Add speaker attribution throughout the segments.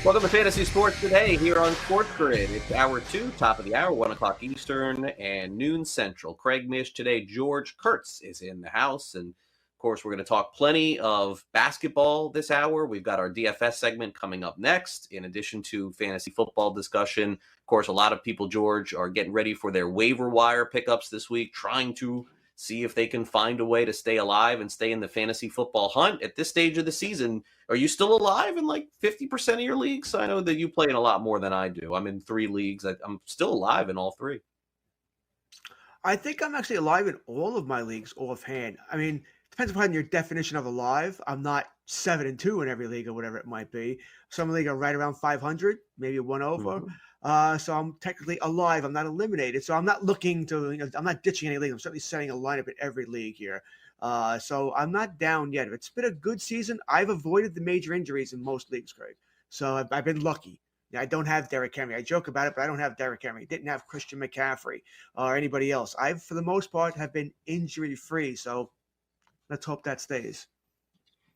Speaker 1: Welcome to Fantasy Sports Today here on Sports Grid. It's hour 2, top of the hour, 1 o'clock Eastern and noon Central. Craig Mish today. George Kurtz is in the house. And, of course, we're going to talk plenty of basketball this hour. We've got our DFS segment coming up next, in addition to fantasy football discussion. Of course, a lot of people, George, are getting ready for their waiver wire pickups this week, trying to see if they can find a way to stay alive and stay in the fantasy football hunt. At this stage of the season, are you still alive in like 50% of your leagues? I know that you play in a lot more than I do. I'm in 3 leagues. I'm still alive in all 3.
Speaker 2: I think I'm actually alive in all of my leagues offhand. I mean, depends upon your definition of alive. I'm not 7-2 in every league or whatever it might be. Some league are right around 500, maybe one over. So I'm technically alive. I'm not eliminated. So I'm not looking to, I'm not ditching any league. I'm certainly setting a lineup in every league here. So I'm not down yet. It's been a good season. I've avoided the major injuries in most leagues, Craig. So I've been lucky. I don't have Derrick Henry. I joke about it, but I don't have Derrick Henry. Didn't have Christian McCaffrey or anybody else. I, for the most part, have been injury-free. So let's hope that stays.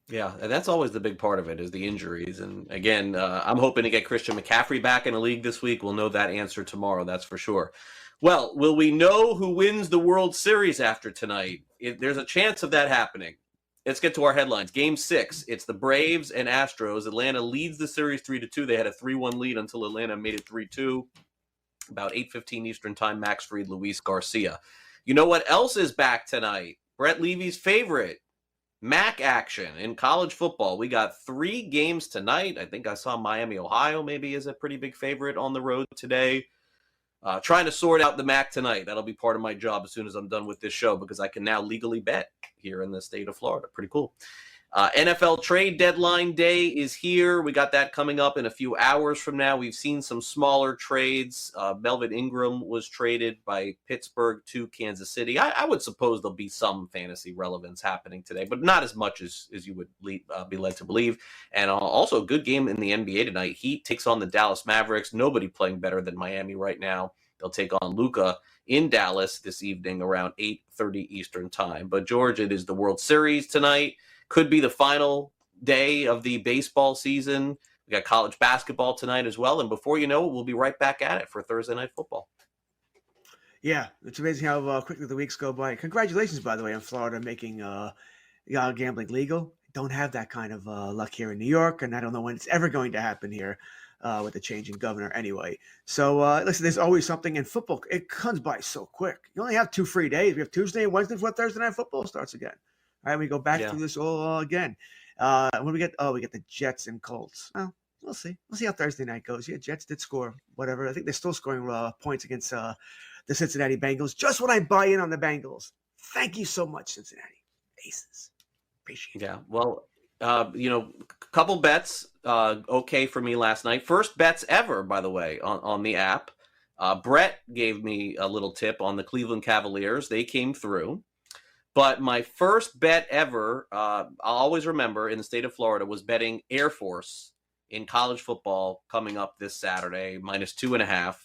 Speaker 1: Yeah, and that's always the big part of it is the injuries. And again, I'm hoping to get Christian McCaffrey back in the league this week. We'll know that answer tomorrow, that's for sure. Well, will we know who wins the World Series after tonight? There's a chance of that happening. Let's get to our headlines. Game 6, it's the Braves and Astros. Atlanta leads the series 3-2. They had a 3-1 lead until Atlanta made it 3-2. About 8:15 Eastern time, Max Fried, Luis Garcia. You know what else is back tonight? Brett Levy's favorite, MAC action in college football. We got 3 games tonight. I think I saw Miami, Ohio maybe is a pretty big favorite on the road today. Trying to sort out the MAC tonight. That'll be part of my job as soon as I'm done with this show because I can now legally bet here in the state of Florida. Pretty cool. NFL trade deadline day is here. We got that coming up in a few hours from now. We've seen some smaller trades. Melvin Ingram was traded by Pittsburgh to Kansas City. I would suppose there'll be some fantasy relevance happening today, but not as much as you would be led to believe. And also a good game in the NBA tonight. Heat takes on the Dallas Mavericks. Nobody playing better than Miami right now. They'll take on Luka in Dallas this evening around 8:30 Eastern time. But, George, it is the World Series tonight. Could be the final day of the baseball season. We got college basketball tonight as well. And before you know it, we'll be right back at it for Thursday Night Football.
Speaker 2: Yeah, it's amazing how quickly the weeks go by. Congratulations, by the way, on Florida making gambling legal. Don't have that kind of luck here in New York, and I don't know when it's ever going to happen here with the changing governor anyway. So, listen, there's always something in football. It comes by so quick. You only have 2 free days. We have Tuesday and Wednesday before Thursday Night Football starts again. All right, we go back through this all again. When we get the Jets and Colts. Well, we'll see. We'll see how Thursday night goes. Yeah, Jets did score whatever. I think they're still scoring points against the Cincinnati Bengals. Just when I buy in on the Bengals. Thank you so much, Cincinnati Aces. Appreciate it.
Speaker 1: Yeah, well, couple bets okay for me last night. First bets ever, by the way, on the app. Brett gave me a little tip on the Cleveland Cavaliers. They came through. But my first bet ever, I'll always remember, in the state of Florida, was betting Air Force in college football coming up this Saturday, -2.5.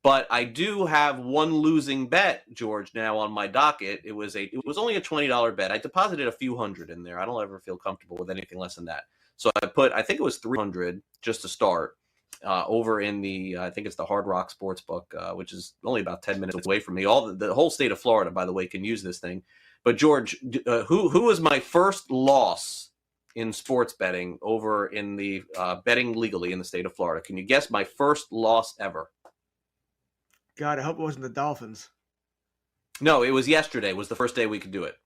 Speaker 1: But I do have one losing bet, George, now on my docket. It was only a $20 bet. I deposited a few hundred in there. I don't ever feel comfortable with anything less than that. So I think it was $300 just to start over in the, I think it's the Hard Rock Sportsbook, which is only about 10 minutes away from me. The whole state of Florida, by the way, can use this thing. But, George, who was my first loss in sports betting over in the betting legally in the state of Florida? Can you guess my first loss ever?
Speaker 2: God, I hope it wasn't the Dolphins.
Speaker 1: No, it was yesterday. It was the first day we could do it.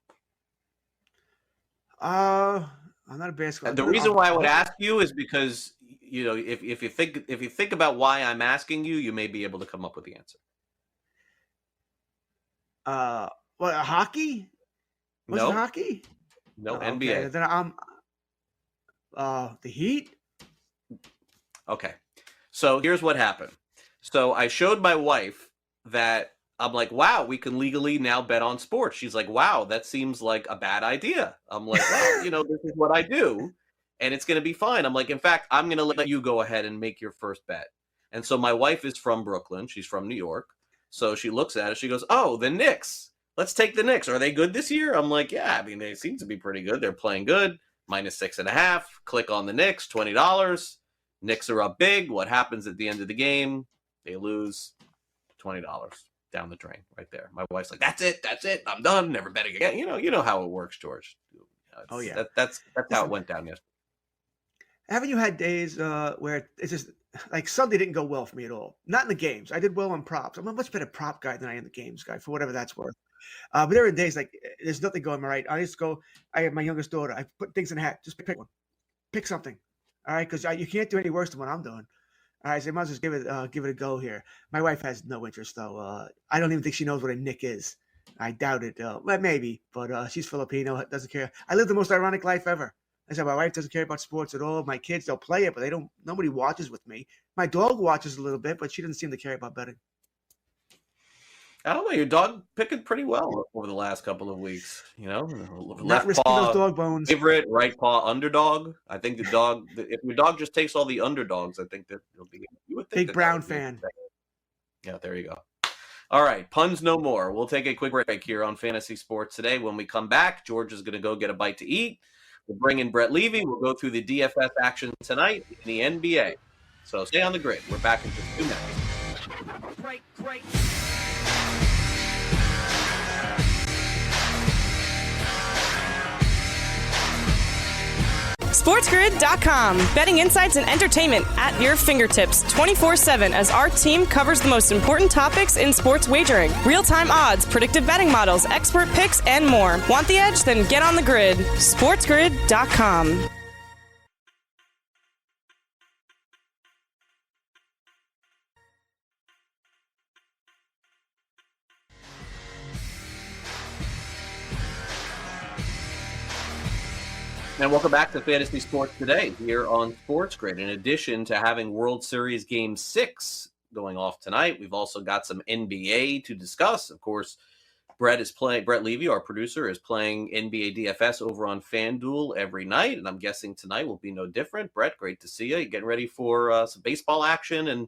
Speaker 2: I'm not a basketball.
Speaker 1: The reason why I would ask you is because, if you think about why I'm asking you, you may be able to come up with the answer.
Speaker 2: Hockey? Was it hockey?
Speaker 1: No, NBA.
Speaker 2: Okay. Then I'm the Heat.
Speaker 1: Okay. So here's what happened. So I showed my wife that I'm like, wow, we can legally now bet on sports. She's like, wow, that seems like a bad idea. I'm like, well, this is what I do, and it's going to be fine. I'm like, in fact, I'm going to let you go ahead and make your first bet. And so my wife is from Brooklyn. She's from New York. So she looks at it. She goes, oh, the Knicks. Let's take the Knicks. Are they good this year? I'm like, yeah, I mean, they seem to be pretty good. They're playing good. -6.5. Click on the Knicks, $20. Knicks are up big. What happens at the end of the game? They lose $20 down the drain right there. My wife's like, that's it. I'm done. Never betting again. You know how it works, George.
Speaker 2: Oh yeah.
Speaker 1: That's how it went down yesterday.
Speaker 2: Haven't you had days where it's just like Sunday didn't go well for me at all? Not in the games. I did well on props. I'm a much better prop guy than I am the games guy, for whatever that's worth. But there are days like there's nothing going right. I just go. I have my youngest daughter. I put things in a hat. Just pick one. Pick something. All right, because you can't do any worse than what I'm doing. All right, so I might as well give it a go here. My wife has no interest though. I don't even think she knows what a Nick is. I doubt it. Well, maybe, but she's Filipino. Doesn't care. I live the most ironic life ever. I said my wife doesn't care about sports at all. My kids, they'll play it, but they don't. Nobody watches with me. My dog watches a little bit, but she doesn't seem to care about betting.
Speaker 1: I don't know. Your dog picking pretty well over the last couple of weeks.
Speaker 2: Not
Speaker 1: Left
Speaker 2: risking
Speaker 1: paw
Speaker 2: those dog bones.
Speaker 1: favorite, right paw underdog. I think the dog. If your dog just takes all the underdogs, I think that it'll be. You would think
Speaker 2: Big Brown fan.
Speaker 1: Yeah, there you go. All right, puns no more. We'll take a quick break here on Fantasy Sports Today. When we come back, George is going to go get a bite to eat. We'll bring in Brett Levy. We'll go through the DFS action tonight in the NBA. So stay on the grid. We're back in just 2 minutes.
Speaker 3: Break.
Speaker 4: SportsGrid.com. Betting insights and entertainment at your fingertips 24/7 as our team covers the most important topics in sports wagering. Real-time odds, predictive betting models, expert picks, and more. Want the edge? Then get on the grid. SportsGrid.com.
Speaker 1: And welcome back to Fantasy Sports Today here on Sports Grid. In addition to having World Series Game 6 going off tonight, we've also got some NBA to discuss. Of course, Brett Levy, our producer, is playing NBA DFS over on FanDuel every night, and I'm guessing tonight will be no different. Brett, great to see you. You getting ready for some baseball action and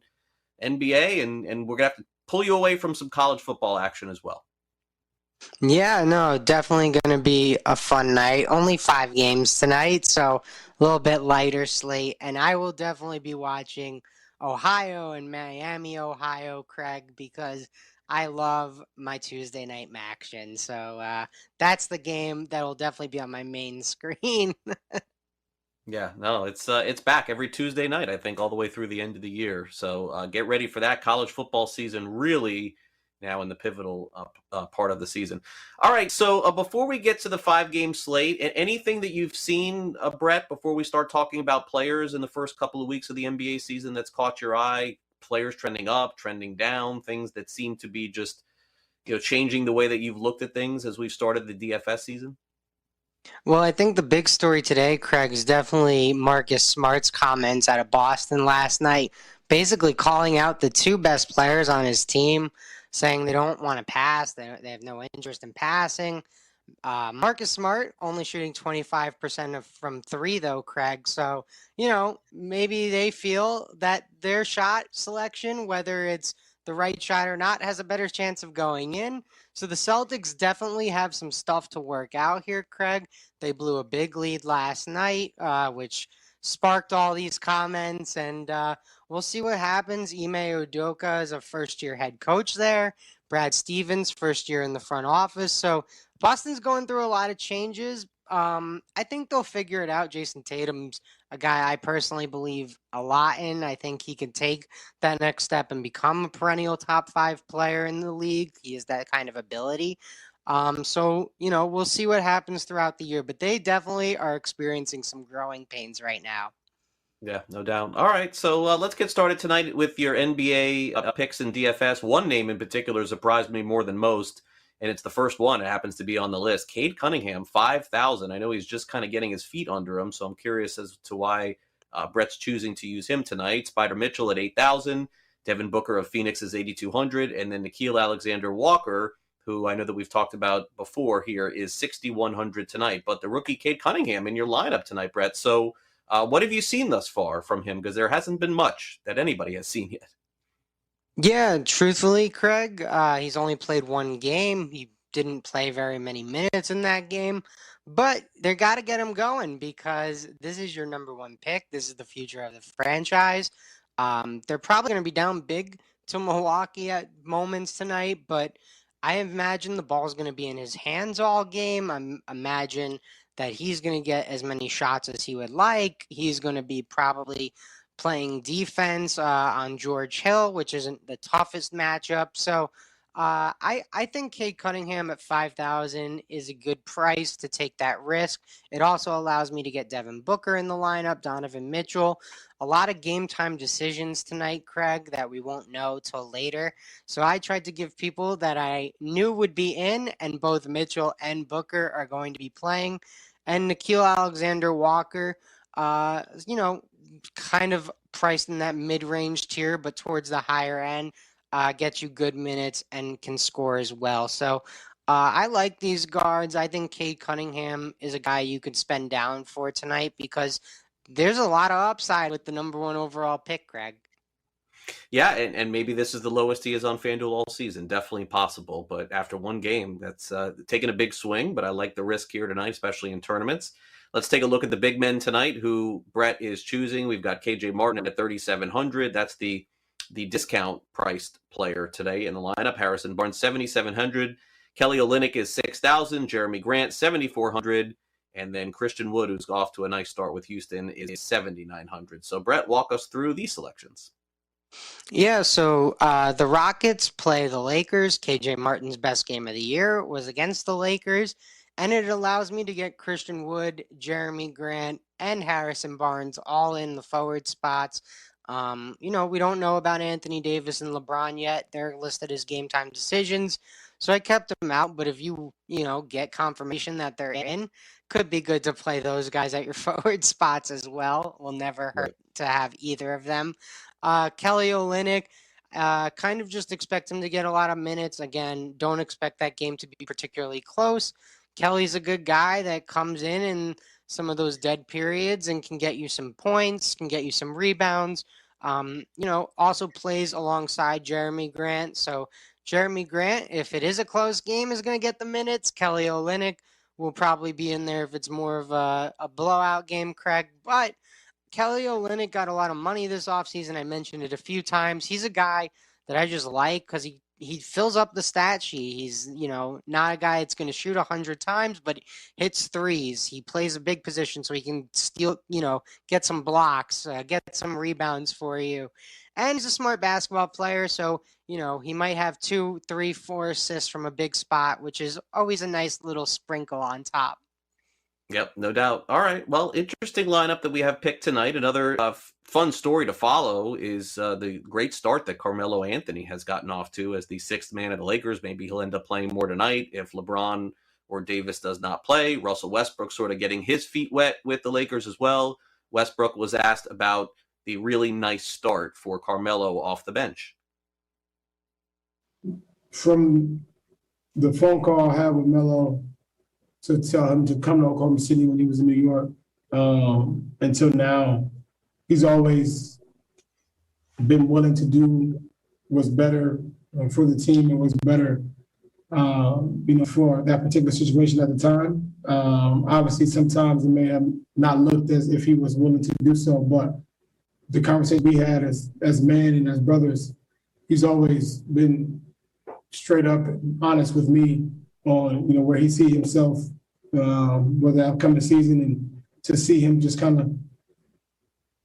Speaker 1: NBA, and we're going to have to pull you away from some college football action as well.
Speaker 5: Yeah, no, definitely going to be a fun night. Only 5 games tonight, so a little bit lighter slate. And I will definitely be watching Ohio and Miami, Ohio, Craig, because I love my Tuesday night action. So that's the game that will definitely be on my main screen.
Speaker 1: Yeah, no, it's back every Tuesday night, I think, all the way through the end of the year. So get ready for that. College football season really now in the pivotal part of the season. All right, so before we get to the 5-game slate, anything that you've seen, Brett, before we start talking about players in the first couple of weeks of the NBA season that's caught your eye? Players trending up, trending down, things that seem to be just changing the way that you've looked at things as we've started the DFS season?
Speaker 5: Well, I think the big story today, Craig, is definitely Marcus Smart's comments out of Boston last night, basically calling out the 2 best players on his team, saying they don't want to pass, they have no interest in passing. Marcus Smart only shooting 25% from 3, though, Craig. So, maybe they feel that their shot selection, whether it's the right shot or not, has a better chance of going in. So the Celtics definitely have some stuff to work out here, Craig. They blew a big lead last night, which sparked all these comments, and we'll see what happens. Ime Udoka is a first-year head coach there. Brad Stevens, first year in the front office. So Boston's going through a lot of changes. I think they'll figure it out. Jason Tatum's a guy I personally believe a lot in. I think he can take that next step and become a perennial top 5 player in the league. He has that kind of ability. So, we'll see what happens throughout the year, but they definitely are experiencing some growing pains right now.
Speaker 1: Yeah, no doubt. All right, so let's get started tonight with your NBA picks and DFS. One name in particular surprised me more than most, and it's the first one. It happens to be on the list. Cade Cunningham, 5,000. I know he's just kind of getting his feet under him, so I'm curious as to why Brett's choosing to use him tonight. Spider Mitchell at 8,000. Devin Booker of Phoenix is 8,200. And then Nickeil Alexander-Walker, who I know that we've talked about before here, is 6,100 tonight. But the rookie Cade Cunningham in your lineup tonight, Brett. So what have you seen thus far from him? Because there hasn't been much that anybody has seen yet.
Speaker 5: Yeah, truthfully, Craig, he's only played 1 game. He didn't play very many minutes in that game. But they got to get him going because this is your number one pick. This is the future of the franchise. They're probably going to be down big to Milwaukee at moments tonight, but I imagine the ball's going to be in his hands all game. I imagine that he's going to get as many shots as he would like. He's going to be probably playing defense on George Hill, which isn't the toughest matchup. So I think Cade Cunningham at 5,000 is a good price to take that risk. It also allows me to get Devin Booker in the lineup, Donovan Mitchell. A lot of game time decisions tonight, Craig, that we won't know till later. So I tried to give people that I knew would be in, and both Mitchell and Booker are going to be playing. And Nikhil Alexander-Walker, kind of priced in that mid-range tier, but towards the higher end. Gets you good minutes and can score as well. So I like these guards. I think Cade Cunningham is a guy you could spend down for tonight because there's a lot of upside with the number one overall pick, Greg.
Speaker 1: Yeah, and maybe this is the lowest he is on FanDuel all season. Definitely possible. But after one game, that's taking a big swing. But I like the risk here tonight, especially in tournaments. Let's take a look at the big men tonight who Brett is choosing. We've got KJ Martin at 3,700. That's the discount priced player today in the lineup. Harrison Barnes, 7,700. Kelly Olynyk is 6,000. Jeremy Grant, 7,400. And then Christian Wood, who's off to a nice start with Houston, is 7,900. So, Brett, walk us through these selections.
Speaker 5: Yeah, so the Rockets play the Lakers. KJ Martin's best game of the year was against the Lakers. And it allows me to get Christian Wood, Jeremy Grant, and Harrison Barnes all in the forward spots. We don't know about Anthony Davis and LeBron yet. They're listed as game time decisions. So I kept them out. But if you get confirmation that they're in, could be good to play those guys at your forward spots as well. Will never hurt to have either of them. Kelly Olynyk, kind of just expect him to get a lot of minutes. Again, don't expect that game to be particularly close. Kelly's a good guy that comes in some of those dead periods and can get you some points, can get you some rebounds. Also plays alongside Jeremy Grant. So Jeremy Grant, if it is a close game, is going to get the minutes. Kelly Olynyk will probably be in there if it's more of a blowout game, Craig. But Kelly Olynyk got a lot of money this offseason. I mentioned it a few times. He's a guy that I just like because he fills up the stat sheet. He's, not a guy that's going to shoot 100 times, but hits threes. He plays a big position so he can steal, get some blocks, get some rebounds for you. And he's a smart basketball player, so, he might have 2, 3, 4 assists from a big spot, which is always a nice little sprinkle on top.
Speaker 1: Yep, no doubt. All right. Well, interesting lineup that we have picked tonight. Another fun story to follow is the great start that Carmelo Anthony has gotten off to as the sixth man of the Lakers. Maybe he'll end up playing more tonight if LeBron or Davis does not play. Russell Westbrook sort of getting his feet wet with the Lakers as well. Westbrook was asked about the really nice start for Carmelo off the bench.
Speaker 3: From the phone call I had with Melo to tell him to come to Oklahoma City when he was in New York, until now, he's always been willing to do what's better for the team and what's better, for that particular situation at the time. Obviously, sometimes it may have not looked as if he was willing to do so, but the conversation we had as men and as brothers, he's always been straight up honest with me on, where he sees himself, with the upcoming season, and to see him just kind of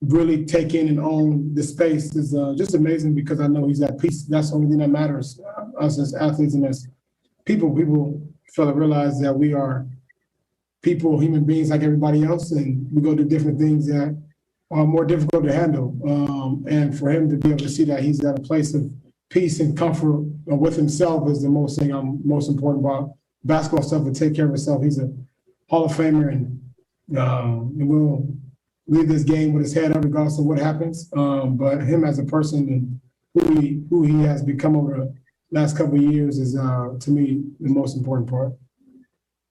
Speaker 3: really take in and own the space is just amazing because I know he's at peace. That's the only thing that matters. Us as athletes and as people fail to realize that we are people, human beings like everybody else, and we go through different things that are more difficult to handle. And for him to be able to see that he's at a place of peace and comfort with himself is the most thing I'm most important about. Basketball stuff will take care of himself. He's a Hall of Famer, and will leave this game with his head up regardless of what happens. But him as a person and who he has become over the last couple of years is, to me, the most important part.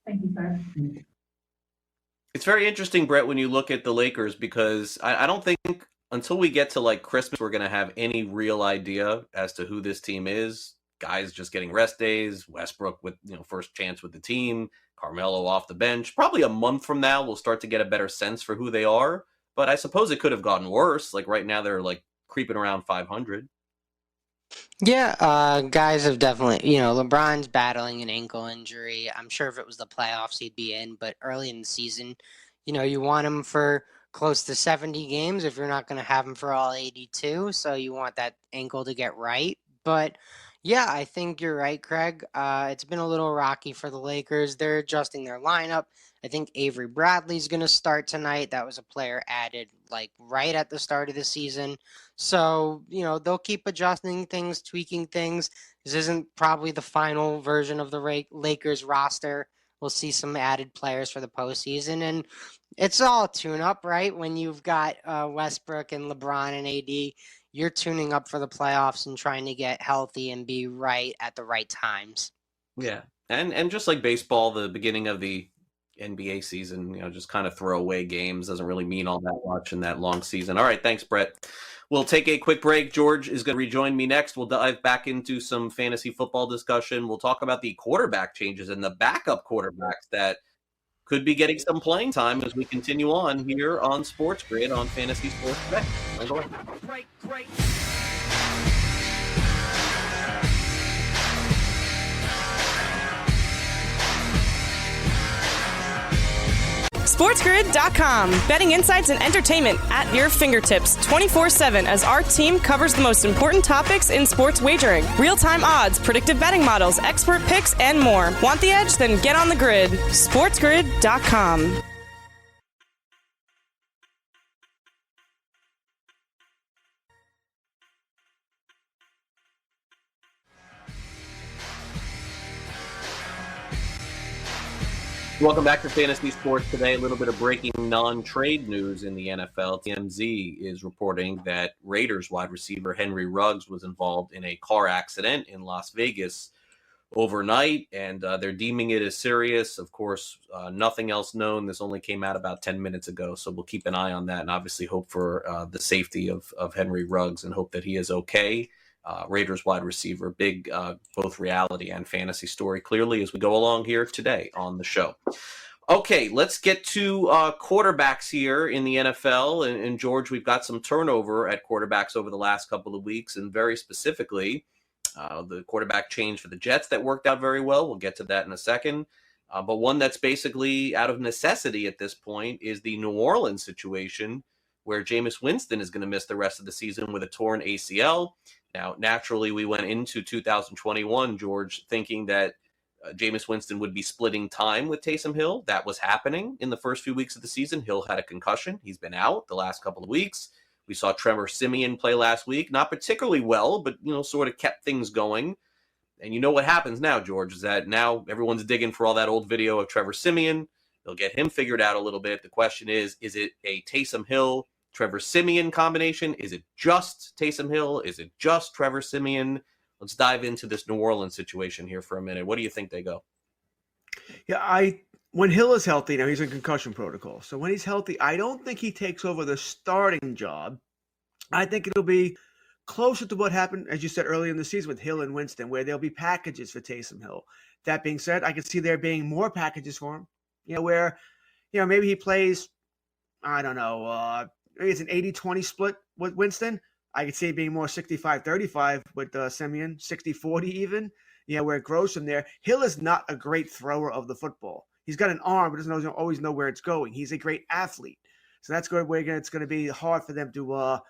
Speaker 6: Thank you, sir.
Speaker 1: It's very interesting, Brett, when you look at the Lakers, because I don't think until we get to like Christmas, we're going to have any real idea as to who this team is. guys just getting rest days, Westbrook with, first chance with the team, Carmelo off the bench. Probably a month from now, we'll start to get a better sense for who they are. But I suppose it could have gotten worse. Like right now, they're like creeping around 500.
Speaker 5: Yeah, guys have definitely, LeBron's battling an ankle injury. I'm sure if it was the playoffs, he'd be in, but early in the season, you want him for close to 70 games if you're not going to have him for all 82. So you want that ankle to get right. But yeah, I think you're right, Craig. It's been a little rocky for the Lakers. They're adjusting their lineup. I think Avery Bradley's going to start tonight. That was a player added like right at the start of the season. So, they'll keep adjusting things, tweaking things. This isn't probably the final version of the Lakers roster. We'll see some added players for the postseason. And it's all tune-up, right? When you've got Westbrook and LeBron and AD, you're tuning up for the playoffs and trying to get healthy and be right at the right times.
Speaker 1: Yeah. And just like baseball, the beginning of the NBA season, just kind of throwaway games doesn't really mean all that much in that long season. All right, thanks, Brett. We'll take a quick break. George is going to rejoin me next. We'll dive back into some fantasy football discussion. We'll talk about the quarterback changes and the backup quarterbacks that could be getting some playing time as we continue on here on Sports Grid on Fantasy Sports Today.
Speaker 7: Great.
Speaker 4: SportsGrid.com. Betting insights and entertainment at your fingertips 24/7 as our team covers the most important topics in sports wagering. Real-time odds, predictive betting models, expert picks, and more. Want the edge? Then get on the grid. SportsGrid.com.
Speaker 1: Welcome back to Fantasy Sports Today. A little bit of breaking non-trade news in the NFL. TMZ is reporting that Raiders wide receiver Henry Ruggs was involved in a car accident in Las Vegas overnight, and they're deeming it as serious. Of course, nothing else known. This only came out about 10 minutes ago, so we'll keep an eye on that and obviously hope for the safety of Henry Ruggs and hope that he is okay. Raiders wide receiver, big both reality and fantasy story clearly as we go along here today on the show. Okay, let's get to quarterbacks here in the NFL. And George, we've got some turnover at quarterbacks over the last couple of weeks, and very specifically, the quarterback change for the Jets that worked out very well. We'll get to that in a second. But one that's basically out of necessity at this point is the New Orleans situation where Jameis Winston is going to miss the rest of the season with a torn ACL. Now, naturally, we went into 2021, George, thinking that Jameis Winston would be splitting time with Taysom Hill. That was happening in the first few weeks of the season. Hill had a concussion. He's been out the last couple of weeks. We saw Trevor Siemian play last week. Not particularly well, but, sort of kept things going. And you know what happens now, George, is that now everyone's digging for all that old video of Trevor Siemian. They'll get him figured out a little bit. The question is it a Taysom Hill Trevor Siemian combination? Is it just Taysom Hill? Is it just Trevor Siemian? Let's dive into this New Orleans situation here for a minute. What do you think they go?
Speaker 2: Yeah, when Hill is healthy, now he's in concussion protocol. So when he's healthy, I don't think he takes over the starting job. I think it'll be closer to what happened, as you said, earlier in the season with Hill and Winston, where there'll be packages for Taysom Hill. That being said, I could see there being more packages for him, where, maybe he plays, I don't know, maybe it's an 80-20 split with Winston. I could see it being more 65-35 with Siemian, 60-40 even, where it grows from there. Hill is not a great thrower of the football. He's got an arm, but doesn't always know where it's going. He's a great athlete. So that's where it's going to be hard for them to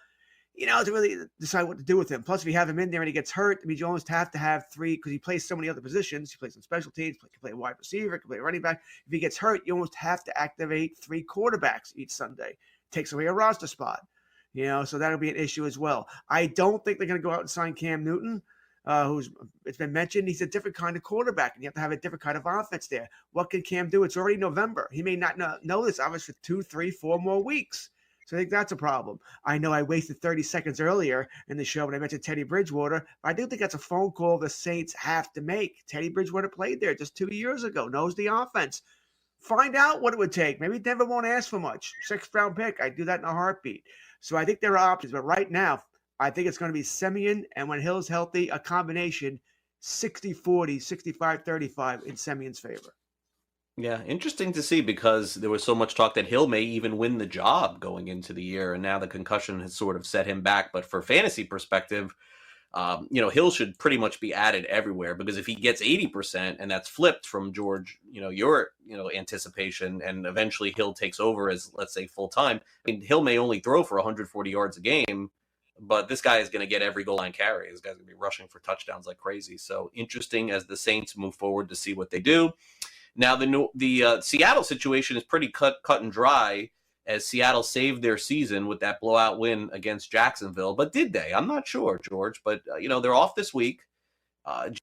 Speaker 2: really decide what to do with him. Plus, if you have him in there and he gets hurt, it means you almost have to have three, because he plays so many other positions. He plays some special teams, he can play wide receiver, he can play running back. If he gets hurt, you almost have to activate three quarterbacks each Sunday. Takes away a roster spot, so that'll be an issue as well. I don't think they're going to go out and sign Cam Newton, it's been mentioned he's a different kind of quarterback, and you have to have a different kind of offense there. What can Cam do? It's already November. He may not know this obviously for 2, 3, 4 more weeks. So I think that's a problem. I know I wasted 30 seconds earlier in the show when I mentioned Teddy Bridgewater, but I do think that's a phone call the Saints have to make. Teddy Bridgewater played there just 2 years ago, knows the offense. Find out what it would take. Maybe Denver won't ask for much. 6th-round pick. I'd do that in a heartbeat. So I think there are options. But right now, I think it's going to be Siemian, and when Hill's healthy, a combination 60-40, 65-35 in Semion's favor.
Speaker 1: Yeah, interesting to see because there was so much talk that Hill may even win the job going into the year, and now the concussion has sort of set him back. But for fantasy perspective, Hill should pretty much be added everywhere because if he gets 80% and that's flipped from George, your anticipation, and eventually Hill takes over as, let's say, full time. I mean, Hill may only throw for 140 yards a game, but this guy is going to get every goal line carry. This guy's going to be rushing for touchdowns like crazy. So interesting as the Saints move forward to see what they do. Now, the Seattle situation is pretty cut and dry as Seattle saved their season with that blowout win against Jacksonville. But did they? I'm not sure, George. But, they're off this week.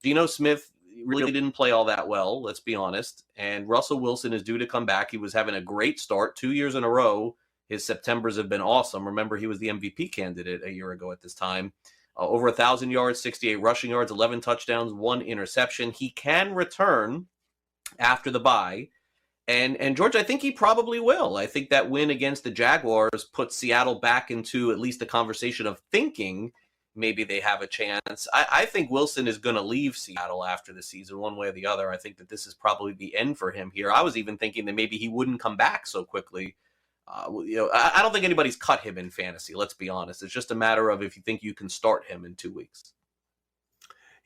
Speaker 1: Geno Smith really didn't play all that well, let's be honest. And Russell Wilson is due to come back. He was having a great start 2 years in a row. His Septembers have been awesome. Remember, he was the MVP candidate a year ago at this time. Over 1,000 yards, 68 rushing yards, 11 touchdowns, 1 interception. He can return after the bye. And George, I think he probably will. I think that win against the Jaguars puts Seattle back into at least the conversation of thinking maybe they have a chance. I think Wilson is going to leave Seattle after the season one way or the other. I think that this is probably the end for him here. I was even thinking that maybe he wouldn't come back so quickly. I don't think anybody's cut him in fantasy, let's be honest. It's just a matter of if you think you can start him in 2 weeks.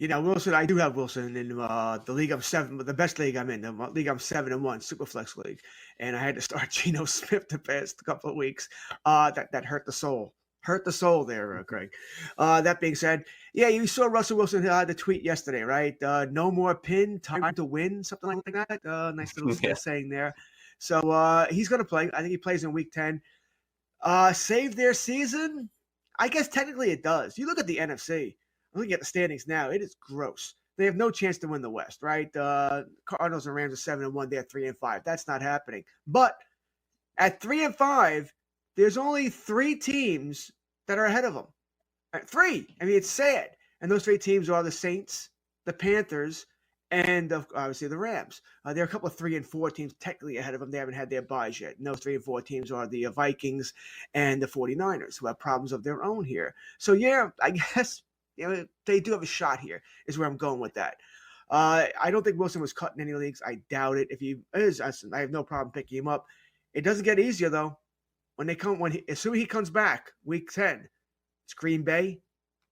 Speaker 2: Wilson, I do have Wilson in the league I'm 7, the best league I'm in, the league I'm 7-1, Superflex League. And I had to start Geno Smith the past couple of weeks. That hurt the soul. Hurt the soul there, Craig. That being said, yeah, you saw Russell Wilson the tweet yesterday, right? No more pin, time to win, something like that. Nice little saying there. So he's going to play. I think he plays in week 10. Save their season? I guess technically it does. You look at the NFC. I'm looking at the standings now. It is gross. They have no chance to win the West, right? Cardinals and Rams are 7-1. They're 3-5. That's not happening. But at 3-5, there's only 3 teams that are ahead of them. 3. I mean, it's sad. And those 3 teams are the Saints, the Panthers, and obviously the Rams. There are a couple of 3 and 4 teams technically ahead of them. They haven't had their byes yet. And those 3 and 4 teams are the Vikings and the 49ers, who have problems of their own here. So, yeah, I guess they do have a shot here, is where I'm going with that. I don't think Wilson was cut in any leagues. I doubt it. If he is, I have no problem picking him up. It doesn't get easier, though. As soon as he comes back, week 10, it's Green Bay,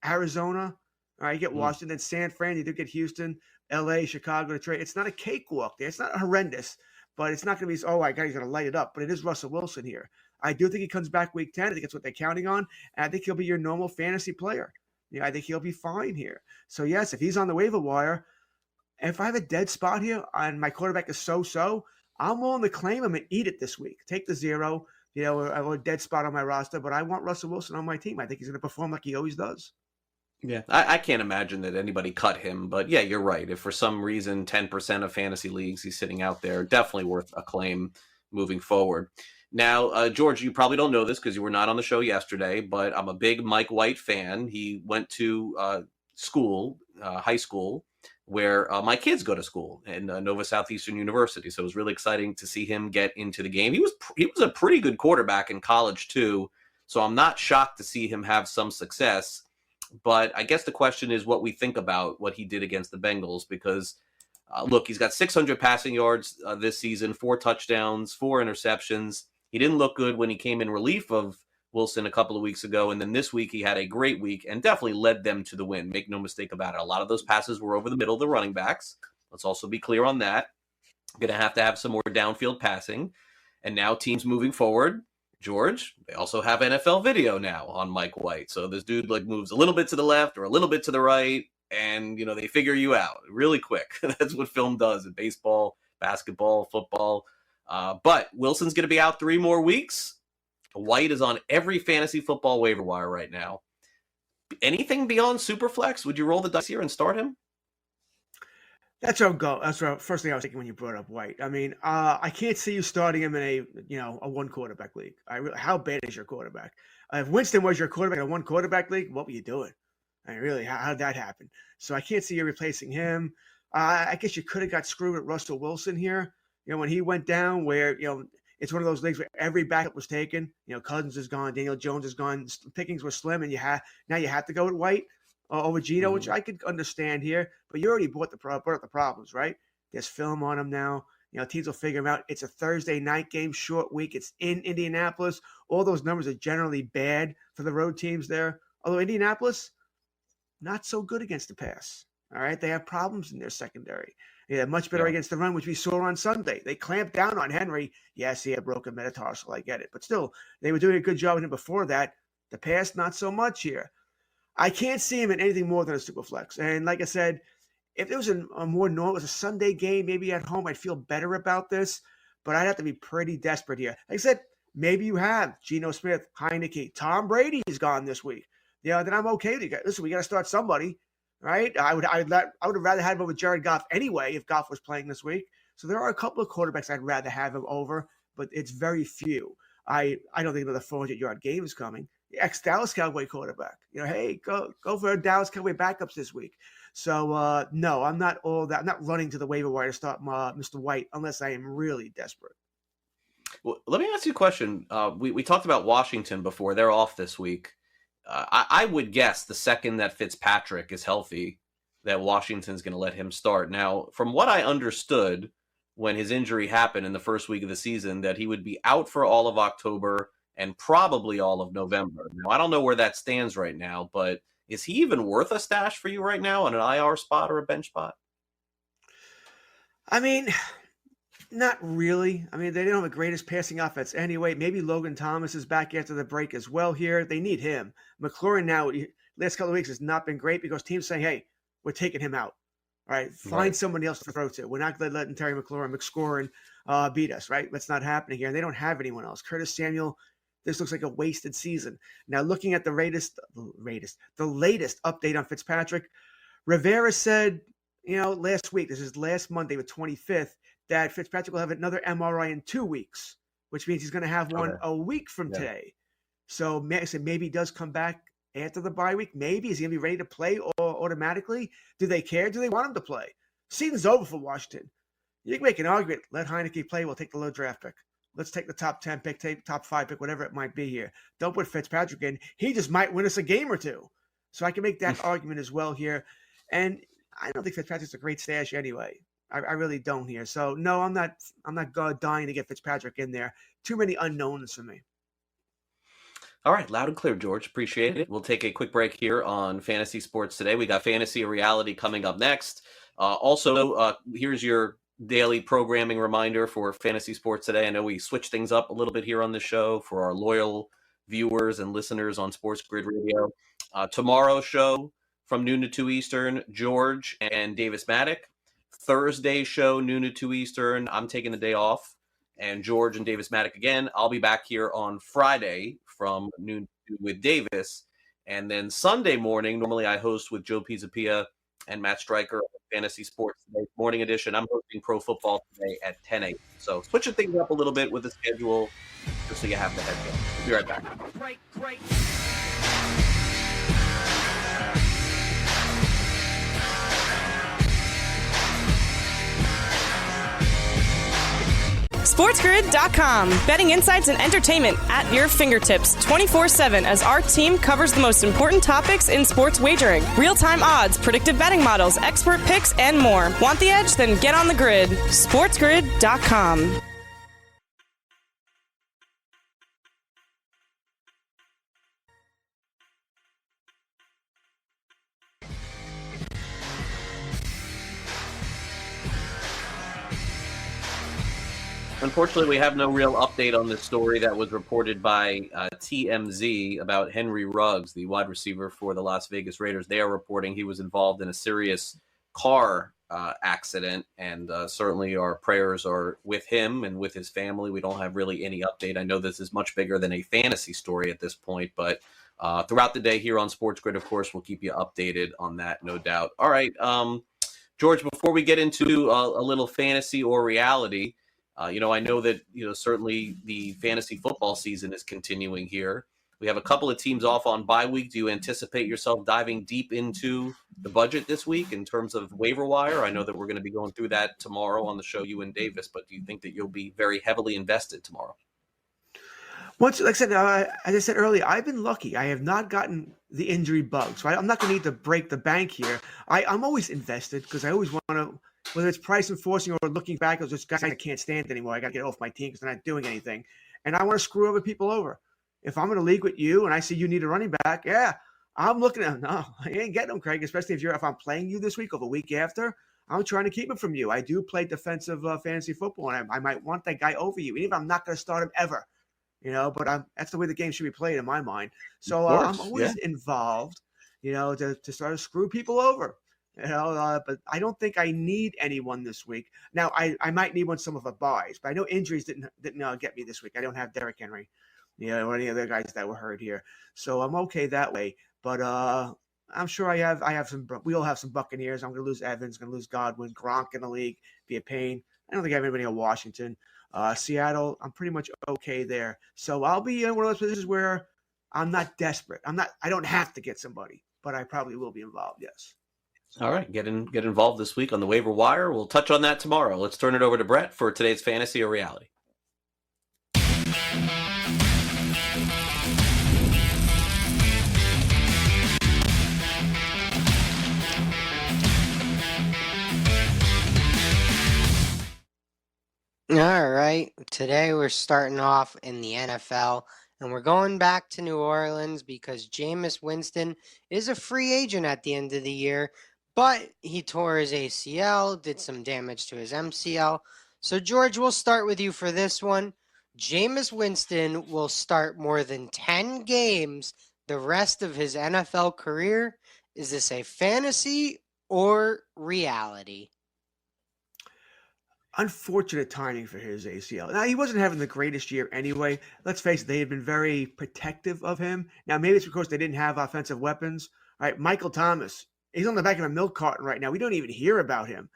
Speaker 2: Arizona. All right, you get Washington, San Fran. You do get Houston, L.A., Chicago, Detroit. It's not a cakewalk there. It's not horrendous, but it's not going to be, oh, my God, he's going to light it up. But it is Russell Wilson here. I do think he comes back week 10. I think that's what they're counting on. And I think he'll be your normal fantasy player. I think he'll be fine here. So, yes, if he's on the waiver wire, if I have a dead spot here and my quarterback is so-so, I'm willing to claim him and eat it this week. Take the 0, or a dead spot on my roster, but I want Russell Wilson on my team. I think he's going to perform like he always does.
Speaker 1: Yeah, I can't imagine that anybody cut him, but yeah, you're right. If for some reason 10% of fantasy leagues he's sitting out there, definitely worth a claim moving forward. Now, George, you probably don't know this because you were not on the show yesterday, but I'm a big Mike White fan. He went to school, high school, where my kids go to school in Nova Southeastern University. So it was really exciting to see him get into the game. He was a pretty good quarterback in college too. So I'm not shocked to see him have some success. But I guess the question is what we think about what he did against the Bengals, because look, he's got 600 passing yards this season, 4 touchdowns, 4 interceptions. He didn't look good when he came in relief of Wilson a couple of weeks ago. And then this week he had a great week and definitely led them to the win. Make no mistake about it. A lot of those passes were over the middle of the running backs. Let's also be clear on that. Going to have some more downfield passing. And now teams moving forward, George, they also have NFL video now on Mike White. So this dude moves a little bit to the left or a little bit to the right, and they figure you out really quick. That's what film does in baseball, basketball, football. But Wilson's going to be out 3 more weeks. White is on every fantasy football waiver wire right now. Anything beyond Superflex? Would you roll the dice here and start him?
Speaker 2: That's our goal. That's our first thing I was thinking when you brought up White. I mean, I can't see you starting him in a 1 quarterback league. How bad is your quarterback? If Winston was your quarterback in a 1 quarterback league, what were you doing? I mean, really, how did that happen? So I can't see you replacing him. I guess you could have got screwed with Russell Wilson here. When he went down, where it's one of those leagues where every backup was taken. Cousins is gone, Daniel Jones is gone, pickings were slim, and now you have to go with White. over Gino, which I could understand here. But you already brought up the problems, right? There's film on him now. Teams will figure him out. It's a Thursday night game, short week. It's in Indianapolis. All those numbers are generally bad for the road teams there. Although Indianapolis, not so good against the pass. All right, they have problems in their secondary. Yeah, much better against the run, which we saw on Sunday. They clamped down on Henry. Yes, he had broken metatarsal. I get it. But still, they were doing a good job with him before that. The pass, not so much here. I can't see him in anything more than a super flex. And like I said, if it was a more normal, it was a Sunday game, maybe at home, I'd feel better about this. But I'd have to be pretty desperate here. Like I said, maybe you have Geno Smith, Heineke, Tom Brady's gone this week. Then I'm okay with you guys. Listen, we got to start somebody, right? I would have rather had him over Jared Goff anyway if Goff was playing this week. So there are a couple of quarterbacks I'd rather have him over, but it's very few. I don't think another 400-yard game is coming. Ex-Dallas Cowboy quarterback. Hey, go for Dallas Cowboy backups this week. So, no, I'm not all that. I'm not running to the waiver wire to start Mr. White unless I am really desperate.
Speaker 1: Well, let me ask you a question. We talked about Washington before. They're off this week. I would guess the second that Fitzpatrick is healthy, that Washington's going to let him start. Now, from what I understood when his injury happened in the first week of the season, that he would be out for all of October and probably all of November. Now, I don't know where that stands right now, but is he even worth a stash for you right now on an IR spot or a bench spot?
Speaker 2: I mean, not really. I mean, they don't have the greatest passing offense anyway. Maybe Logan Thomas is back after the break as well here. They need him. McLaurin now, last couple of weeks has not been great because teams saying, hey, we're taking him out. All right, find somebody else to throw to. We're not letting Terry McLaurin beat us, right? That's not happening here. And they don't have anyone else. Curtis Samuel, this looks like a wasted season. Now, looking at the latest update on Fitzpatrick, Rivera said, last week, this is last Monday, the 25th, that Fitzpatrick will have another MRI in 2 weeks, which means he's going to have one a week from today. So maybe he does come back after the bye week. Maybe is he going to be ready to play or automatically? Do they care? Do they want him to play? Season's over for Washington. You can make an argument. Let Heineke play. We'll take the low draft pick. Let's take the top 10 pick, take top 5 pick, whatever it might be here. Don't put Fitzpatrick in. He just might win us a game or two. So I can make that argument as well here. And I don't think Fitzpatrick's a great stash anyway. I really don't here. So no, I'm not dying to get Fitzpatrick in there. Too many unknowns for me.
Speaker 1: All right, loud and clear, George. Appreciate it. We'll take a quick break here on Fantasy Sports Today. We got Fantasy or Reality coming up next. Also, here's your daily programming reminder for Fantasy Sports Today. I know we switched things up a little bit here on the show for our loyal viewers and listeners on Sports Grid Radio. Tomorrow's show from noon to 2 Eastern, George and Davis Maddock. Thursday show, noon to 2 Eastern. I'm taking the day off. And George and Davis Maddock again. I'll be back here on Friday from noon to 2 with Davis. And then Sunday morning, normally I host with Joe Pizzapia and Matt Stryker on Fantasy Sports Today morning edition. I'm hosting Pro Football Today at 10 a.m. So switching things up a little bit with the schedule, just so you have the heads up. We'll be right back.
Speaker 7: Great.
Speaker 4: SportsGrid.com. Betting insights and entertainment at your fingertips 24/7 as our team covers the most important topics in sports wagering. Real-time odds, predictive betting models, expert picks, and more. Want the edge? Then get on the grid. SportsGrid.com.
Speaker 1: Unfortunately, we have no real update on this story that was reported by TMZ about Henry Ruggs, the wide receiver for the Las Vegas Raiders. They are reporting he was involved in a serious car accident, and certainly our prayers are with him and with his family. We don't have really any update. I know this is much bigger than a fantasy story at this point, but throughout the day here on Sports Grid, of course, we'll keep you updated on that, no doubt. All right, George, before we get into a little fantasy or reality, I know that, certainly the fantasy football season is continuing here. We have a couple of teams off on bye week. Do you anticipate yourself diving deep into the budget this week in terms of waiver wire? I know that we're going to be going through that tomorrow on the show, you and Davis, but do you think that you'll be very heavily invested tomorrow?
Speaker 2: Once, like I said, as I said earlier, I've been lucky. I have not gotten the injury bug, so I'm not going to need to break the bank here. I'm always invested because I always want to, whether it's price enforcing or looking back, as just guys I can't stand anymore. I got to get off my team because they're not doing anything, and I want to screw other people over. If I'm in a league with you and I see you need a running back, yeah, I'm looking at him. No, I ain't getting him, Craig. Especially if I'm playing you this week or the week after. I'm trying to keep him from you. I do play defensive fantasy football, and I might want that guy over you, even if I'm not going to start him ever. But that's the way the game should be played in my mind. So I'm always involved, to sort of screw people over, but I don't think I need anyone this week. Now, I might need one some of the buys, but I know injuries didn't get me this week. I don't have Derrick Henry, or any other guys that were hurt here. So I'm okay that way. But I'm sure I have some. We all have some Buccaneers. I'm going to lose Evans. Going to lose Godwin. Gronk in the league. Be a pain. I don't think I have anybody in Washington. Seattle, I'm pretty much okay there. So I'll be in one of those positions where I'm not desperate. I don't have to get somebody, but I probably will be involved. Yes.
Speaker 1: All right. Get involved this week on the waiver wire. We'll touch on that tomorrow. Let's turn it over to Brett for today's fantasy or reality.
Speaker 5: All right. Today we're starting off in the NFL, and we're going back to New Orleans because Jameis Winston is a free agent at the end of the year, but he tore his ACL, did some damage to his MCL. So, George, we'll start with you for this one. Jameis Winston will start more than 10 games the rest of his NFL career. Is this a fantasy or reality?
Speaker 2: Unfortunate timing for his ACL. Now, he wasn't having the greatest year anyway. Let's face it, they had been very protective of him. Now, maybe it's because they didn't have offensive weapons. All right, Michael Thomas, he's on the back of a milk carton right now. We don't even hear about him.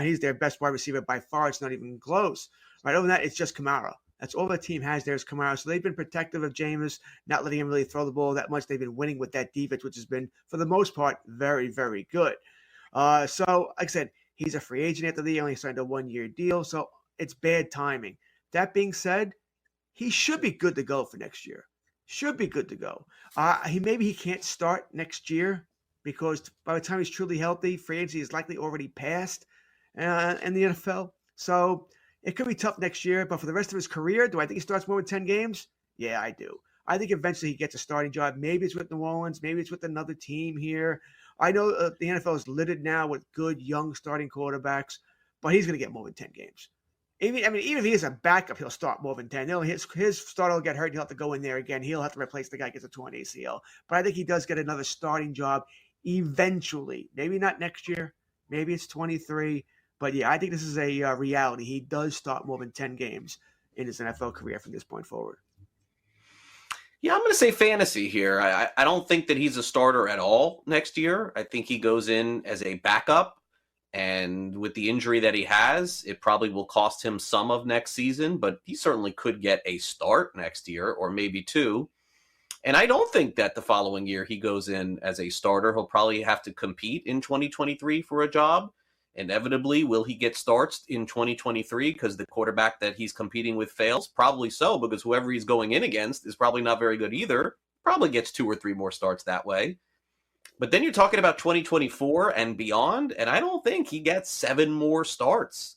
Speaker 2: He's their best wide receiver by far. It's not even close. Right over that, it's just Kamara. That's all the team has there is Kamara. So they've been protective of Jameis, not letting him really throw the ball that much. They've been winning with that defense, which has been, for the most part, very, very good. So, like I said, he's a free agent after the year. Only signed a 1-year deal, so it's bad timing. That being said, he should be good to go for next year. Should be good to go. Maybe he can't start next year because by the time he's truly healthy, free agency is likely already passed in the NFL. So it could be tough next year, but for the rest of his career, do I think he starts more than 10 games? Yeah, I do. I think eventually he gets a starting job. Maybe it's with New Orleans. Maybe it's with another team here. I know the NFL is littered now with good, young starting quarterbacks, but he's going to get more than 10 games. Even if he is a backup, he'll start more than 10. His starter will get hurt. He'll have to go in there again. He'll have to replace the guy who gets a torn ACL. But I think he does get another starting job eventually. Maybe not next year. Maybe it's 23. But, yeah, I think this is a reality. He does start more than 10 games in his NFL career from this point forward.
Speaker 1: Yeah, I'm going to say fantasy here. I don't think that he's a starter at all next year. I think he goes in as a backup, and with the injury that he has, it probably will cost him some of next season, but he certainly could get a start next year or maybe two. And I don't think that the following year he goes in as a starter. He'll probably have to compete in 2023 for a job. Inevitably, will he get starts in 2023 because the quarterback that he's competing with fails? Probably so, because whoever he's going in against is probably not very good either. Probably gets 2 or 3 more starts that way. But then you're talking about 2024 and beyond, and I don't think he gets 7 more starts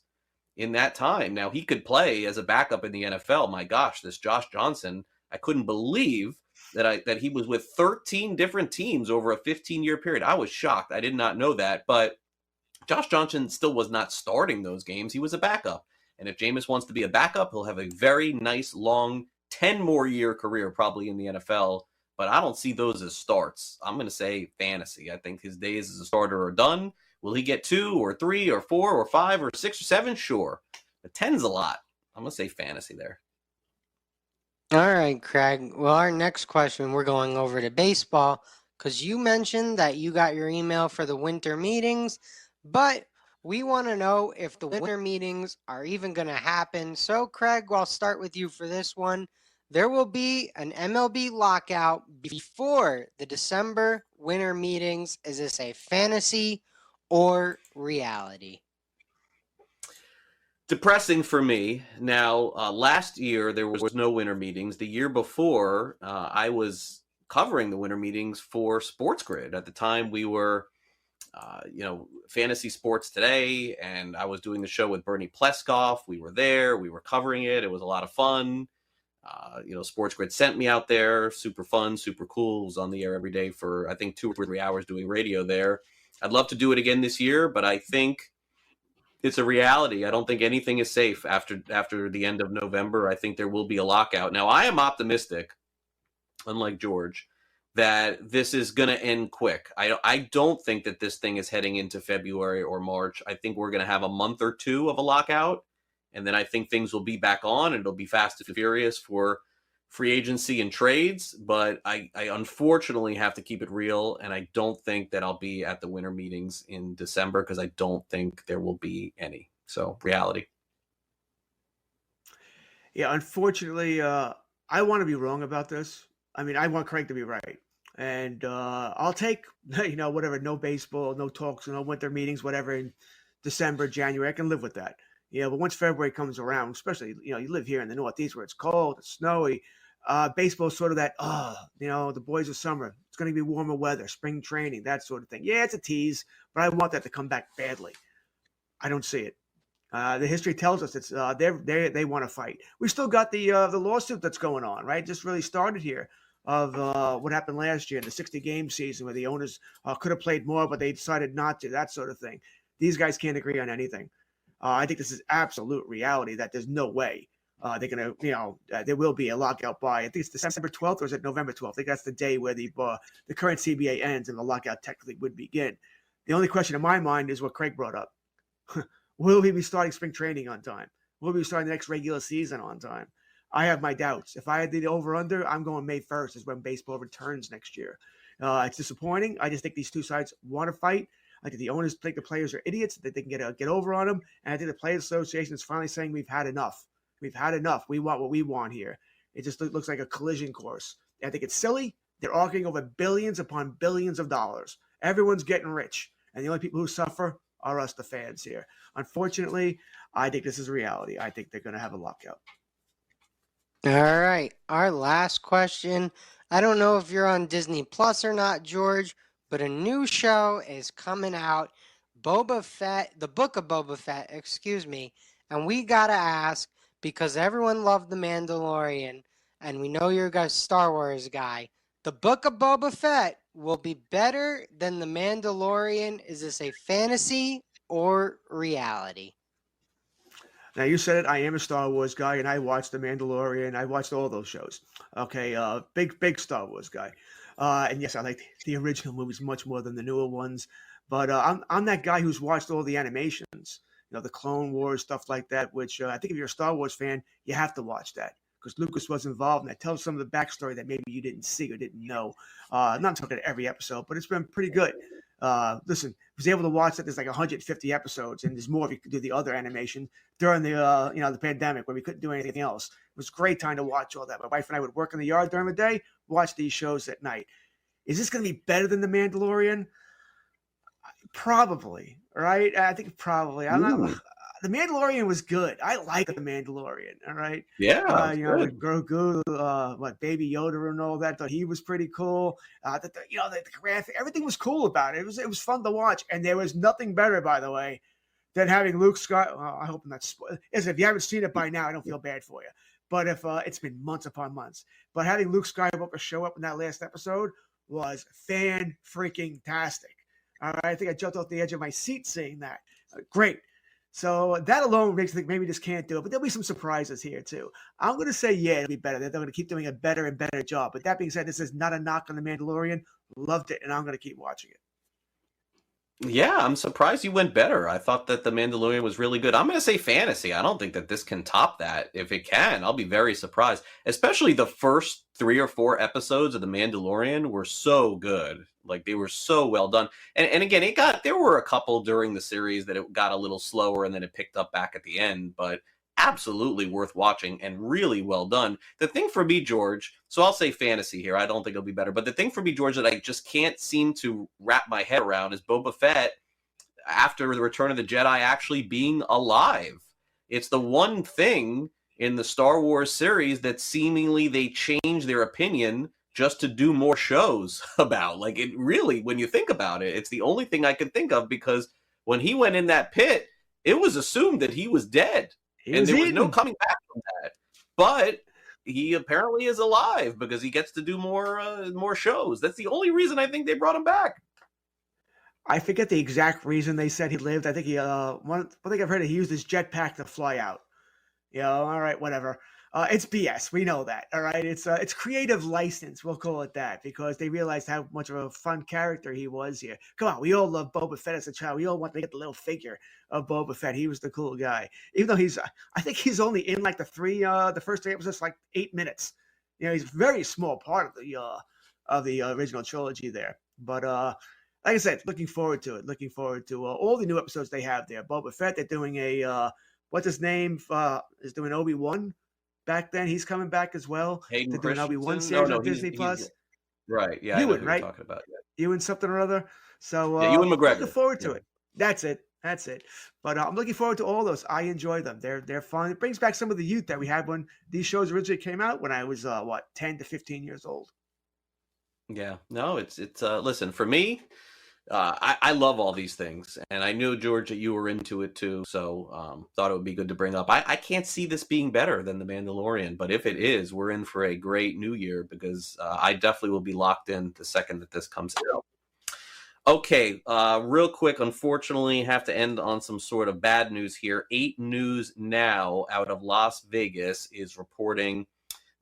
Speaker 1: in that time. Now, he could play as a backup in the NFL. My gosh, this Josh Johnson, I couldn't believe that he was with 13 different teams over a 15-year period. I was shocked. I did not know that, but Josh Johnson still was not starting those games. He was a backup. And if Jameis wants to be a backup, he'll have a very nice, long, 10-more-year career probably in the NFL. But I don't see those as starts. I'm going to say fantasy. I think his days as a starter are done. Will he get 2 or 3 or 4 or 5 or 6 or 7? Sure. But 10's a lot. I'm going to say fantasy there.
Speaker 5: All right, Craig. Well, our next question, we're going over to baseball because you mentioned that you got your email for the winter meetings, but we want to know if the winter meetings are even going to happen. So, Craig, I'll start with you for this one. There will be an MLB lockout before the December winter meetings. Is this a fantasy or reality?
Speaker 1: Depressing for me. Now, last year there was no winter meetings. The year before, I was covering the winter meetings for Sports Grid. At the time, we were, Fantasy Sports Today, and I was doing the show with Bernie Pleskoff. We were there. We were covering it. It was a lot of fun. Sports Grid sent me out there. Super fun, super cool. Was on the air every day for, I think, 2 or 3 hours doing radio there. I'd love to do it again this year, but I think it's a reality. I don't think anything is safe after the end of November. I think there will be a lockout. Now, I am optimistic, unlike George, that this is going to end quick. I don't think that this thing is heading into February or March. I think we're going to have a month or two of a lockout, and then I think things will be back on, and it'll be fast and furious for free agency and trades. But I unfortunately have to keep it real, and I don't think that I'll be at the winter meetings in December because I don't think there will be any. So, reality.
Speaker 2: Yeah, unfortunately, I want to be wrong about this. I mean, I want Craig to be right. And I'll take, whatever, no baseball, no talks, no winter meetings, whatever, in December, January. I can live with that. Yeah, but once February comes around, especially, you live here in the Northeast where it's cold, it's snowy, baseball's sort of that, the boys of summer. It's going to be warmer weather, spring training, that sort of thing. Yeah, it's a tease, but I want that to come back badly. I don't see it. The history tells us it's they want to fight. We still got the lawsuit that's going on, right? Just really started here of what happened last year in the 60-game season where the owners could have played more, but they decided not to, that sort of thing. These guys can't agree on anything. I think this is absolute reality that there's no way they're going to, there will be a lockout by, I think it's December 12th or is it November 12th? I think that's the day where the current CBA ends and the lockout technically would begin. The only question in my mind is what Craig brought up. Will we be starting spring training on time? Will we be starting the next regular season on time? I have my doubts. If I had the over-under, I'm going May 1st is when baseball returns next year. It's disappointing. I just think these two sides want to fight. I think the owners think the players are idiots, that they can get over on them. And I think the Players Association is finally saying we've had enough. We've had enough. We want what we want here. It just looks like a collision course. I think it's silly. They're arguing over billions upon billions of dollars. Everyone's getting rich. And the only people who suffer are us, the fans here. Unfortunately, I think this is reality. I think they're going to have a lockout.
Speaker 5: All right. Our last question. I don't know if you're on Disney Plus or not, George, but a new show is coming out, Boba Fett, the Book of Boba Fett, and we got to ask, because everyone loved The Mandalorian, and we know you're a Star Wars guy, the Book of Boba Fett will be better than The Mandalorian. Is this a fantasy or reality?
Speaker 2: Now, you said it. I am a Star Wars guy, and I watched The Mandalorian. I watched all those shows. Okay, big Star Wars guy. And yes, I like the original movies much more than the newer ones. But I'm that guy who's watched all the animations, the Clone Wars, stuff like that, which I think if you're a Star Wars fan, you have to watch that because Lucas was involved and that tells some of the backstory that maybe you didn't see or didn't know. Not talking every episode, but it's been pretty good. Listen, I was able to watch that. There's like 150 episodes, and there's more if you could do the other animation during the the pandemic when we couldn't do anything else. It was a great time to watch all that. My wife and I would work in the yard during the day, watch these shows at night. Is this going to be better than The Mandalorian? Probably, right? I think probably. I'm not. The Mandalorian was good. I like The Mandalorian. All right.
Speaker 1: Yeah.
Speaker 2: With Grogu, Baby Yoda and all that. I thought he was pretty cool. The graphic, everything was cool about it. It was fun to watch, and there was nothing better, by the way, than having Luke Skywalker. Well, I hope I'm not spoiled. If you haven't seen it by now, I don't feel bad for you. But if it's been months upon months, but having Luke Skywalker show up in that last episode was fan-freaking-tastic. I think I jumped off the edge of my seat seeing that. Great. So that alone makes me think maybe this can't do it, but there'll be some surprises here too. I'm going to say, yeah, it'll be better. They're going to keep doing a better and better job. But that being said, this is not a knock on The Mandalorian. Loved it, and I'm going to keep watching it.
Speaker 1: Yeah, I'm surprised you went better. I thought that The Mandalorian was really good. I'm going to say fantasy. I don't think that this can top that. If it can, I'll be very surprised. Especially the first 3 or 4 episodes of The Mandalorian were so good. Like, they were so well done. And again, there were a couple during the series that it got a little slower and then it picked up back at the end, but absolutely worth watching and really well done. The thing for me, George, so I'll say fantasy here. I don't think it'll be better, but the thing for me, George, that I just can't seem to wrap my head around is Boba Fett, after the Return of the Jedi, actually being alive. It's the one thing in the Star Wars series that seemingly they change their opinion just to do more shows about. Like, it really, when you think about it, it's the only thing I could think of, because when he went in that pit, it was assumed that he was dead. There was no coming back from that. But he apparently is alive because he gets to do more shows. That's the only reason I think they brought him back.
Speaker 2: I forget the exact reason they said he lived. I think one thing I've heard, he used his jetpack to fly out. All right, whatever. It's BS. We know that. All right. It's creative license. We'll call it that, because they realized how much of a fun character he was here. Come on. We all love Boba Fett as a child. We all want to get the little figure of Boba Fett. He was the cool guy, even though I think he's only in like the first 3 episodes, like 8 minutes. He's a very small part of the original trilogy there. But, like I said, looking forward to it. Looking forward to all the new episodes they have there. Boba Fett, they're doing what's his name? Is doing Obi-Wan back then. He's coming back as well.
Speaker 1: Hayden
Speaker 2: They're doing Obi-Wan
Speaker 1: Christensen?
Speaker 2: series on Disney Plus.
Speaker 1: Right. Yeah.
Speaker 2: Ewan,
Speaker 1: I know who
Speaker 2: right?
Speaker 1: you're talking about.
Speaker 2: Ewan something or other. So
Speaker 1: Ewan McGregor.
Speaker 2: looking forward to it. That's it. But I'm looking forward to all those. I enjoy them. They're fun. It brings back some of the youth that we had when these shows originally came out, when I was 10 to 15 years old.
Speaker 1: Yeah. No, it's listen, for me, I love all these things, and I knew, George, that you were into it too, so thought it would be good to bring up. I can't see this being better than The Mandalorian, but if it is, we're in for a great new year, because I definitely will be locked in the second that this comes out. Okay, real quick, unfortunately, have to end on some sort of bad news here. 8 News Now out of Las Vegas is reporting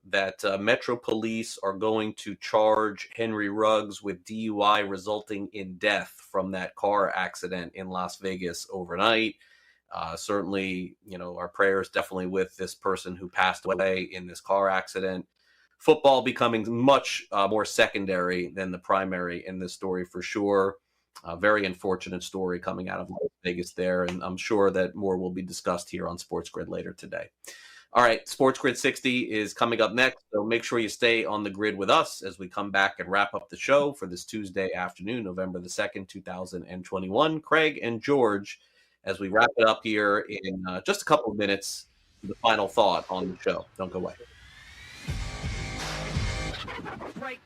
Speaker 1: that Metro Police are going to charge Henry Ruggs with DUI resulting in death from that car accident in Las Vegas overnight. Certainly, our prayers definitely with this person who passed away in this car accident. Football becoming much more secondary than the primary in this story, for sure. A very unfortunate story coming out of Las Vegas there, and I'm sure that more will be discussed here on Sports Grid later today. All right, Sports Grid 60 is coming up next, so make sure you stay on the grid with us as we come back and wrap up the show for this Tuesday afternoon, November the 2nd, 2021. Craig and George, as we wrap it up here in just a couple of minutes, the final thought on the show. Don't go away.
Speaker 7: Great.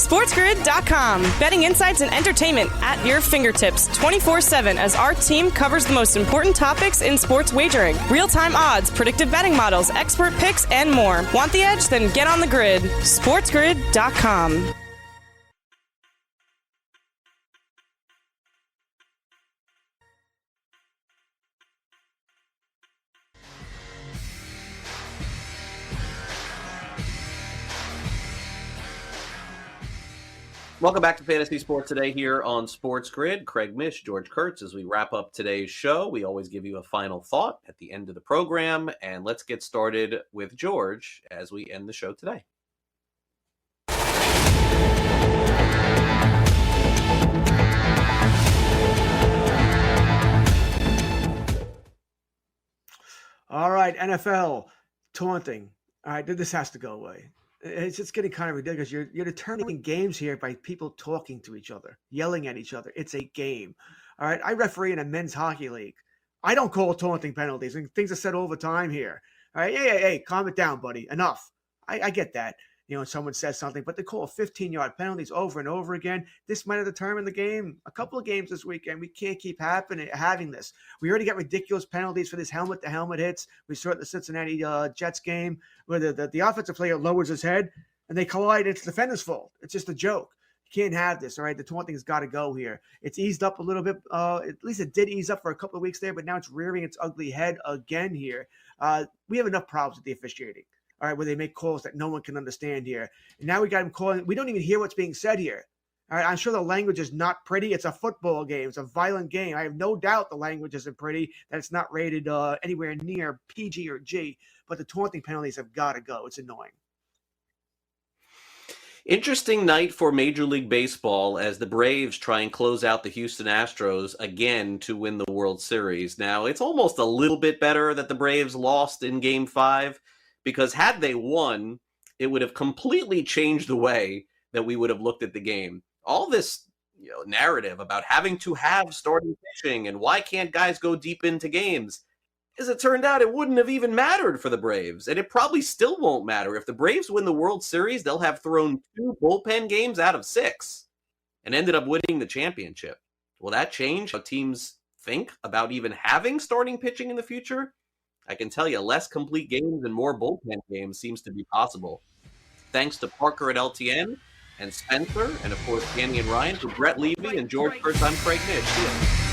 Speaker 4: SportsGrid.com. Betting insights and entertainment at your fingertips 24/7 as our team covers the most important topics in sports wagering. Real-time odds, predictive betting models, expert picks, and more. Want the edge? Then get on the grid. SportsGrid.com.
Speaker 1: Welcome back to Fantasy Sports Today here on Sports Grid. Craig Mish, George Kurtz. As we wrap up today's show, we always give you a final thought at the end of the program. And let's get started with George as we end the show today.
Speaker 2: All right, NFL, taunting. All right, this has to go away. It's just getting kind of ridiculous. You're determining games here by people talking to each other, yelling at each other. It's a game. All right, I referee in a men's hockey league. I don't call taunting penalties, and things are said all the time here. All right, hey, calm it down, buddy. Enough. I get that. Someone says something, but they call 15-yard penalties over and over again. This might have determined the game. A couple of games this weekend. We can't keep having this. We already got ridiculous penalties for this helmet-to-helmet hits. We saw it in the Cincinnati Jets game where the offensive player lowers his head and they collide. It's the defender's fault. It's just a joke. You can't have this, all right? The taunting has got to go here. It's eased up a little bit. At least it did ease up for a couple of weeks there, but now it's rearing its ugly head again here. We have enough problems with the officiating. All right, where they make calls that no one can understand here. And now we got him calling. We don't even hear what's being said here. All right, I'm sure the language is not pretty. It's a football game. It's a violent game. I have no doubt the language isn't pretty, that it's not rated anywhere near PG or G. But the taunting penalties have got to go. It's annoying.
Speaker 1: Interesting night for Major League Baseball as the Braves try and close out the Houston Astros again to win the World Series. Now, it's almost a little bit better that the Braves lost in Game 5, because had they won, it would have completely changed the way that we would have looked at the game. All this narrative about having to have starting pitching and why can't guys go deep into games, as it turned out, it wouldn't have even mattered for the Braves, and it probably still won't matter. If the Braves win the World Series, they'll have thrown 2 bullpen games out of 6 and ended up winning the championship. Will that change how teams think about even having starting pitching in the future? I can tell you, less complete games and more bullpen games seems to be possible. Thanks to Parker at LTN and Spencer, and of course Danny and Ryan, for Brett Levy and George Kurtz, I'm Craig Nish. See ya.